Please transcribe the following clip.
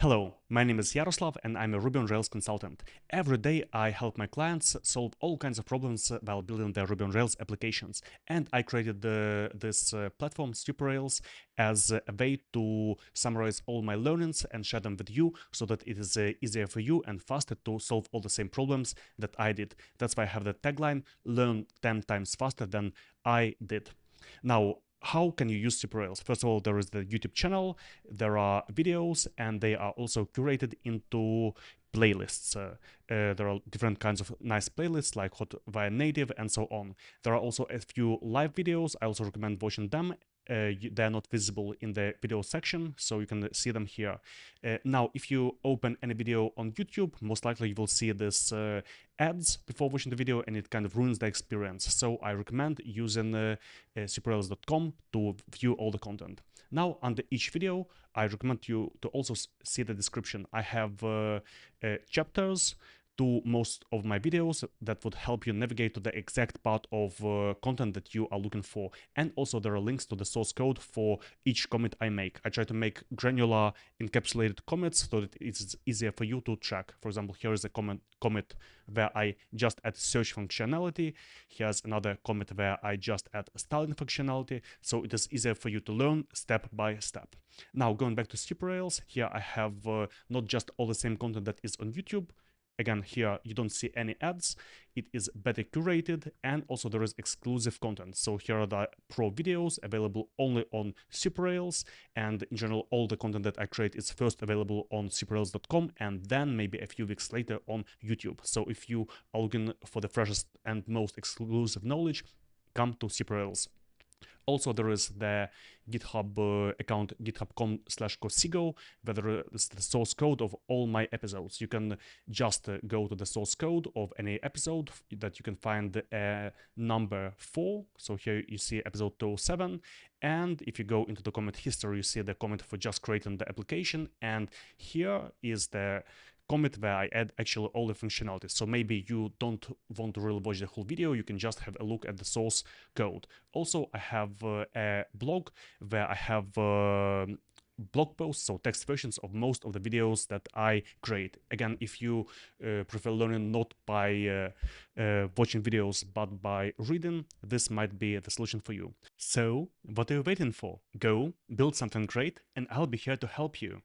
Hello, my name is Yaroslav and I'm a Ruby on Rails consultant. Every day I help my clients solve all kinds of problems while building their Ruby on Rails applications. And I created this platform, SupeRails, as a way to summarize all my learnings and share them with you so that it is easier for you and faster to solve all the same problems that I did. That's why I have the tagline, learn 10 times faster than I did. Now, how can you use SupeRails? First of all, there is the YouTube channel, there are videos, and they are also curated into playlists. There are different kinds of nice playlists like Hot via Native and so on. There are also a few live videos. I also recommend watching them. They're not visible in the video section, so you can see them here. Now, if you open any video on YouTube, most likely you will see this ads before watching the video, and it kind of ruins the experience. So I recommend using SupeRails.com to view all the content. Now, under each video, I recommend you to also see the description. I have chapters to most of my videos that would help you navigate to the exact part of content that you are looking for. And also there are links to the source code for each commit I make. I try to make granular encapsulated commits so that it's easier for you to track. For example, here is a commit where I just add search functionality. Here's another commit where I just add styling functionality. So it is easier for you to learn step by step. Now, going back to SupeRails, here I have not just all the same content that is on YouTube. Again, here you don't see any ads, it is better curated, and also there is exclusive content. So here are the pro videos available only on SupeRails, and in general all the content that I create is first available on SupeRails.com and then maybe a few weeks later on YouTube. So if you are looking for the freshest and most exclusive knowledge, come to SupeRails. Also, there is the GitHub account, github.com/cosigo, where there is the source code of all my episodes. You can just go to the source code of any episode that you can find number 4. So here you see episode 207. And if you go into the comment history, you see the comment for just creating the application. And here is the commit where I add actually all the functionality. So maybe you don't want to really watch the whole video, you can just have a look at the source code. Also, I have a blog where I have blog posts, so text versions of most of the videos that I create. Again, if you prefer learning not by watching videos but by reading, this might be the solution for you. So, what are you waiting for? Go, build something great, and I'll be here to help you.